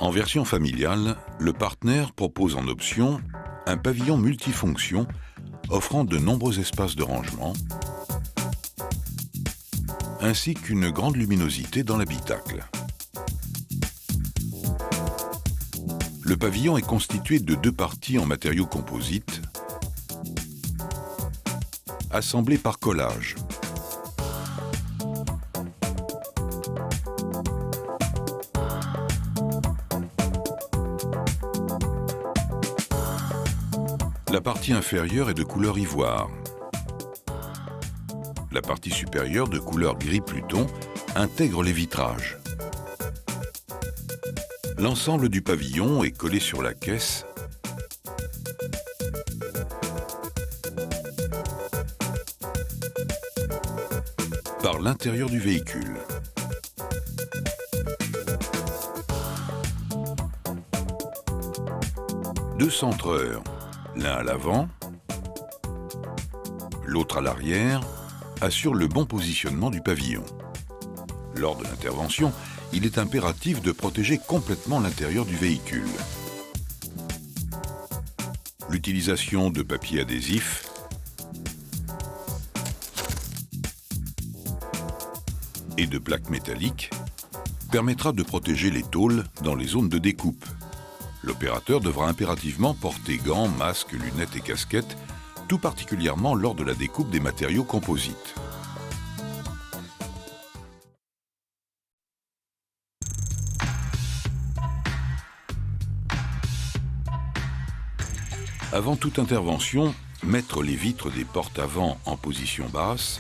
En version familiale, le partenaire propose en option un pavillon multifonction offrant de nombreux espaces de rangement, ainsi qu'une grande luminosité dans l'habitacle. Le pavillon est constitué de 2 parties en matériaux composites, assemblées par collage. La partie inférieure est de couleur ivoire. La partie supérieure, de couleur gris Pluton, intègre les vitrages. L'ensemble du pavillon est collé sur la caisse par l'intérieur du véhicule. Deux centreurs, l'un à l'avant, l'autre à l'arrière, assurent le bon positionnement du pavillon. Lors de l'intervention, il est impératif de protéger complètement l'intérieur du véhicule. L'utilisation de papier adhésif et de plaques métalliques permettra de protéger les tôles dans les zones de découpe. L'opérateur devra impérativement porter gants, masques, lunettes et casquettes, tout particulièrement lors de la découpe des matériaux composites. Avant toute intervention, mettre les vitres des portes avant en position basse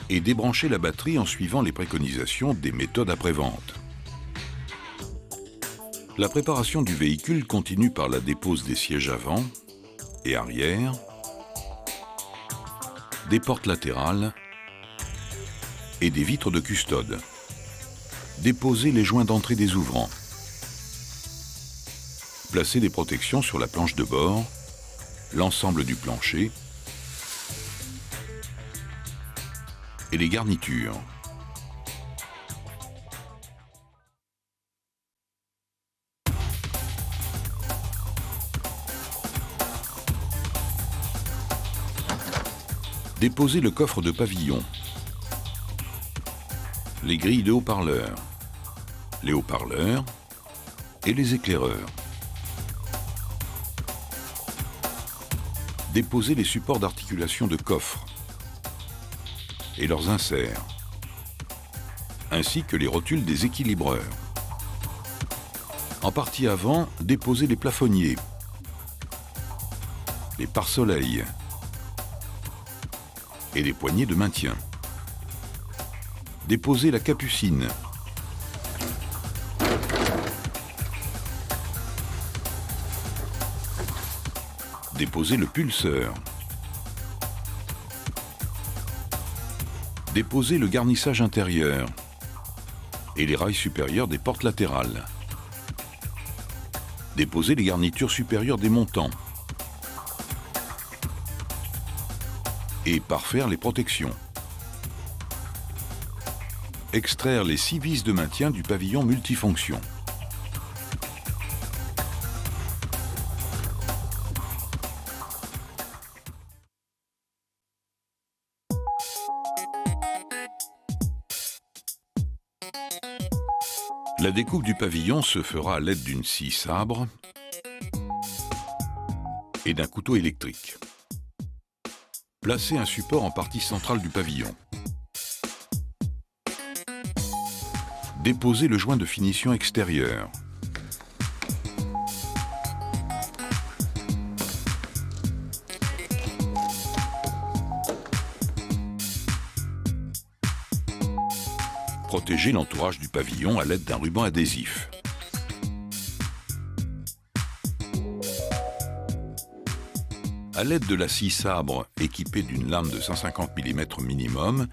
et débrancher la batterie en suivant les préconisations des méthodes après-vente. La préparation du véhicule continue par la dépose des sièges avant et arrière, des portes latérales et des vitres de custode. Déposer les joints d'entrée des ouvrants. Placer des protections sur la planche de bord, l'ensemble du plancher et les garnitures. Déposer le coffre de pavillon, les grilles de haut-parleurs, les haut-parleurs et les éclaireurs. Déposer les supports d'articulation de coffre et leurs inserts, ainsi que les rotules des équilibreurs. En partie avant, déposer les plafonniers, les pare-soleils et les poignées de maintien. Déposer la capucine. Déposer le pulseur. Déposer le garnissage intérieur et les rails supérieurs des portes latérales. Déposer les garnitures supérieures des montants. Et parfaire les protections. Extraire les 6 vis de maintien du pavillon multifonction. La découpe du pavillon se fera à l'aide d'une scie sabre et d'un couteau électrique. Placez un support en partie centrale du pavillon. Déposez le joint de finition extérieur. Protégez l'entourage du pavillon à l'aide d'un ruban adhésif. À l'aide de la scie sabre équipée d'une lame de 150 mm minimum,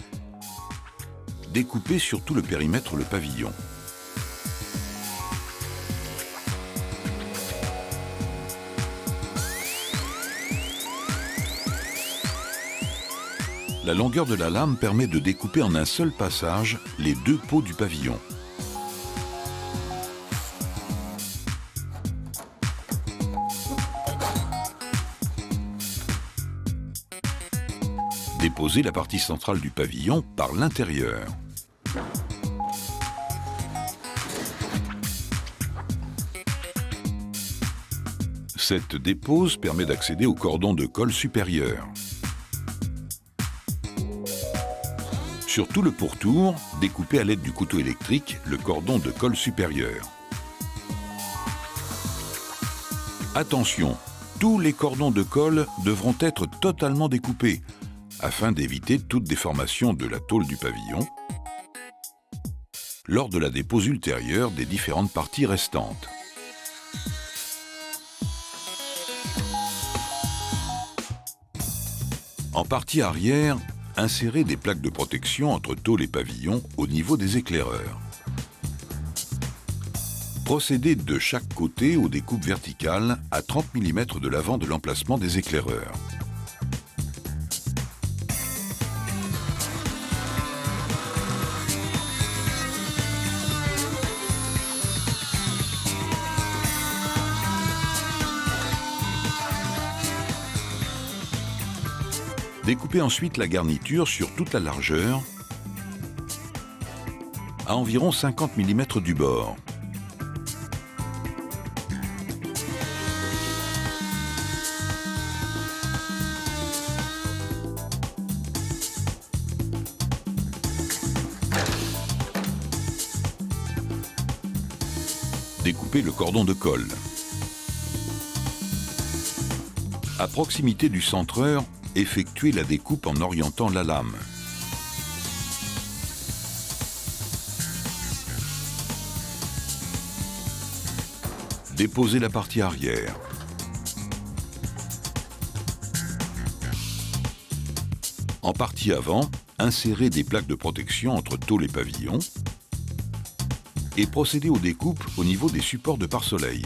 découpez sur tout le périmètre le pavillon. La longueur de la lame permet de découper en un seul passage les 2 pots du pavillon. déposer la partie centrale du pavillon par l'intérieur. Cette dépose permet d'accéder au cordon de colle supérieur. Sur tout le pourtour, découpez à l'aide du couteau électrique le cordon de colle supérieur. Attention, tous les cordons de colle devront être totalement découpés afin d'éviter toute déformation de la tôle du pavillon lors de la dépose ultérieure des différentes parties restantes. En partie arrière, insérez des plaques de protection entre tôle et pavillon au niveau des éclaireurs. Procédez de chaque côté aux découpes verticales à 30 mm de l'avant de l'emplacement des éclaireurs. Découpez ensuite la garniture sur toute la largeur à environ 50 mm du bord. Découpez le cordon de colle. À proximité du centreur, effectuez la découpe en orientant la lame. Déposez la partie arrière. En partie avant, insérez des plaques de protection entre tôle et pavillon et procédez aux découpes au niveau des supports de pare-soleil.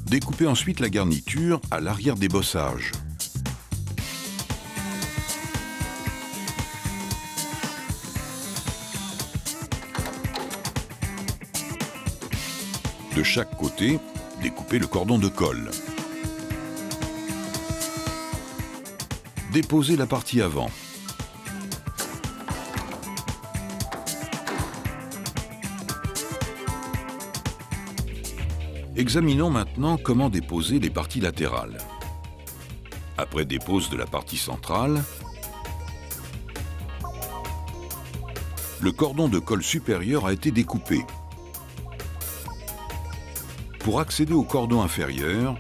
Découpez ensuite la garniture à l'arrière des bossages. De chaque côté, découpez le cordon de colle. Déposez la partie avant. Examinons maintenant comment déposer les parties latérales. Après dépose de la partie centrale, le cordon de colle supérieur a été découpé. Pour accéder au cordon inférieur,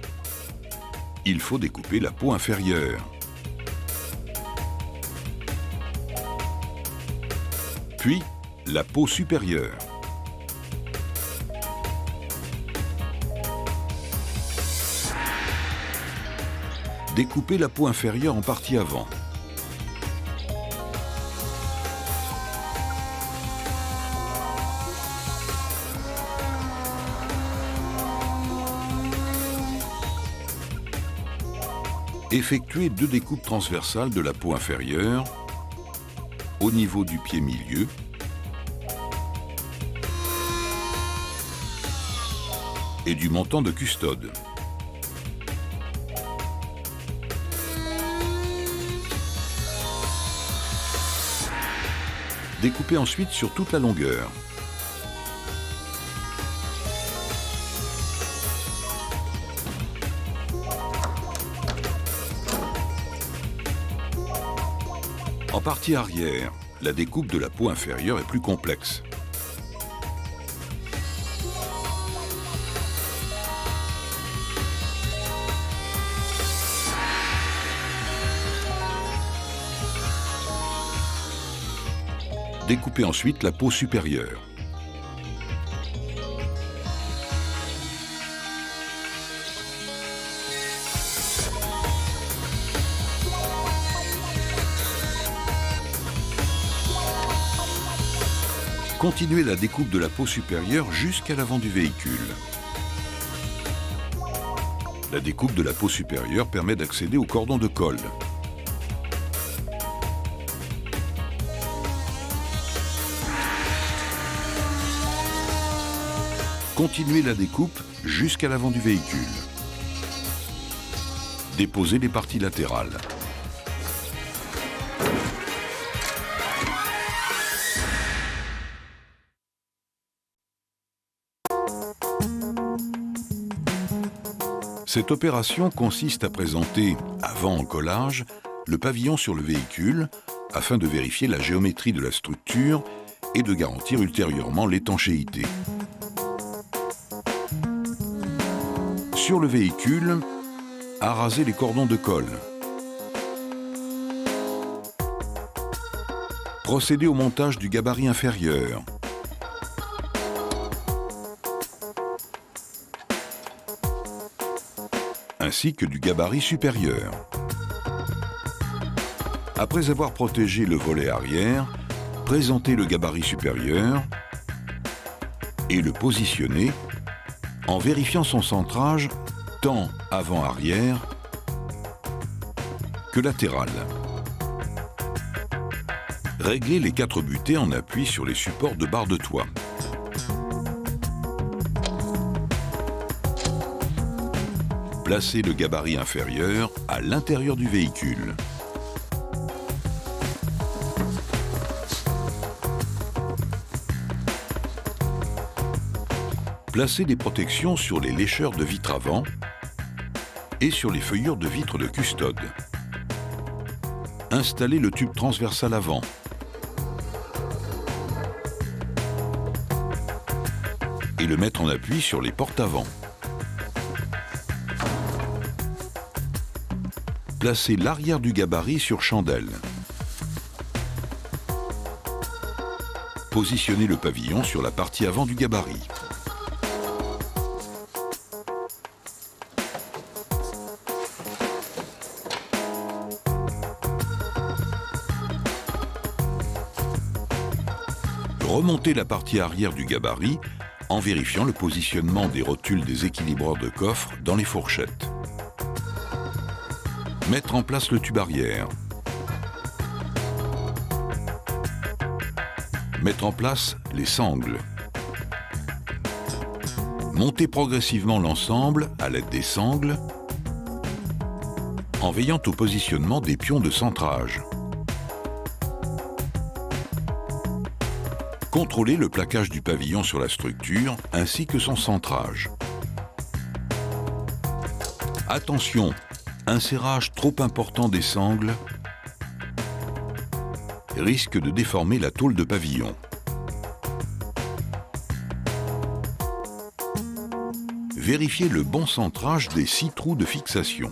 il faut découper la peau inférieure. Puis, la peau supérieure. Découpez la peau inférieure en partie avant. Effectuez deux découpes transversales de la peau inférieure au niveau du pied milieu et du montant de custode. Découpez ensuite sur toute la longueur. En partie arrière, la découpe de la peau inférieure est plus complexe. Découpez ensuite la peau supérieure. Continuez la découpe de la peau supérieure jusqu'à l'avant du véhicule. La découpe de la peau supérieure permet d'accéder au cordon de colle. Continuez la découpe jusqu'à l'avant du véhicule. Déposez les parties latérales. Cette opération consiste à présenter, avant encollage, le pavillon sur le véhicule afin de vérifier la géométrie de la structure et de garantir ultérieurement l'étanchéité. Sur le véhicule, araser les cordons de colle. Procéder au montage du gabarit inférieur. Ainsi que du gabarit supérieur. Après avoir protégé le volet arrière, présenter le gabarit supérieur et le positionner en vérifiant son centrage tant avant-arrière que latéral. Régler les 4 butées en appui sur les supports de barre de toit. Placer le gabarit inférieur à l'intérieur du véhicule. Placer des protections sur les lécheurs de vitres avant et sur les feuillures de vitres de custode. Installer le tube transversal avant. Et le mettre en appui sur les portes avant. Placer l'arrière du gabarit sur chandelle. Positionner le pavillon sur la partie avant du gabarit. Remonter la partie arrière du gabarit en vérifiant le positionnement des rotules des équilibreurs de coffre dans les fourchettes. Mettre en place le tube arrière. Mettre en place les sangles. Monter progressivement l'ensemble à l'aide des sangles en veillant au positionnement des pions de centrage. Contrôler le plaquage du pavillon sur la structure ainsi que son centrage. Attention, un serrage trop important des sangles risque de déformer la tôle de pavillon. Vérifiez le bon centrage des 6 trous de fixation.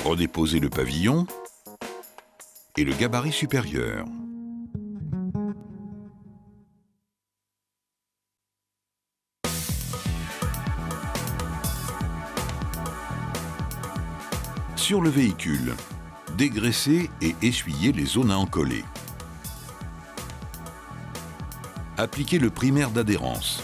Redéposez le pavillon et le gabarit supérieur. Sur le véhicule, dégraisser et essuyer les zones à encoller. Appliquer le primaire d'adhérence.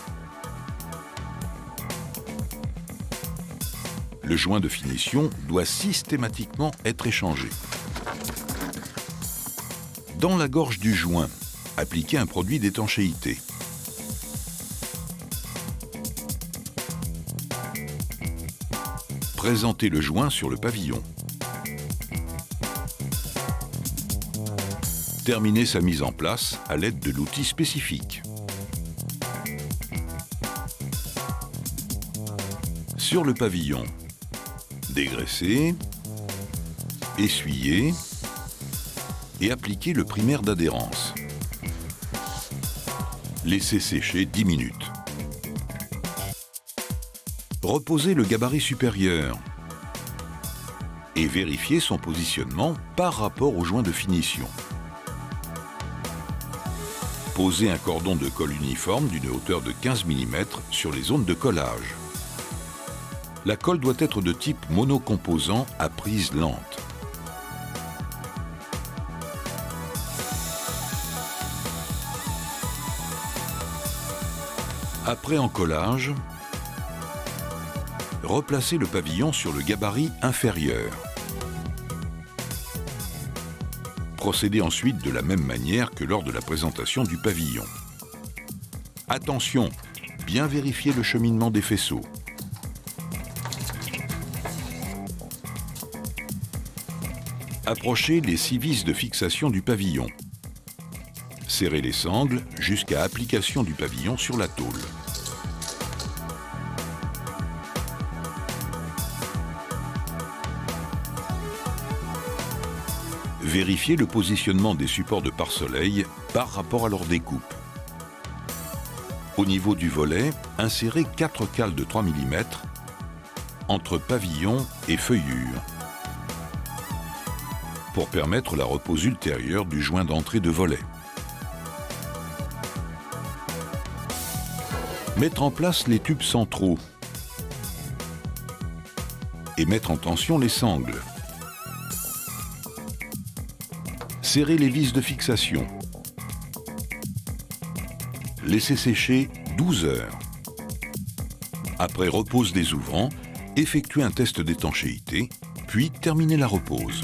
Le joint de finition doit systématiquement être échangé. Dans la gorge du joint, appliquer un produit d'étanchéité. Présenter le joint sur le pavillon. Terminer sa mise en place à l'aide de l'outil spécifique. Sur le pavillon, dégraisser, essuyer et appliquer le primaire d'adhérence. Laisser sécher 10 minutes. Reposer le gabarit supérieur et vérifier son positionnement par rapport au joint de finition. Poser un cordon de colle uniforme d'une hauteur de 15 mm sur les zones de collage. La colle doit être de type monocomposant à prise lente. Après encollage, replacer le pavillon sur le gabarit inférieur. Procédez ensuite de la même manière que lors de la présentation du pavillon. Attention, bien vérifier le cheminement des faisceaux. Approchez les 6 vis de fixation du pavillon. Serrez les sangles jusqu'à application du pavillon sur la tôle. Vérifiez le positionnement des supports de pare-soleil par rapport à leur découpe. Au niveau du volet, insérez 4 cales de 3 mm entre pavillon et feuillure pour permettre la repose ultérieure du joint d'entrée de volet. Mettre en place les tubes centraux et mettre en tension les sangles. Serrer les vis de fixation. Laissez sécher 12 heures. Après repose des ouvrants, effectuez un test d'étanchéité, puis terminez la repose.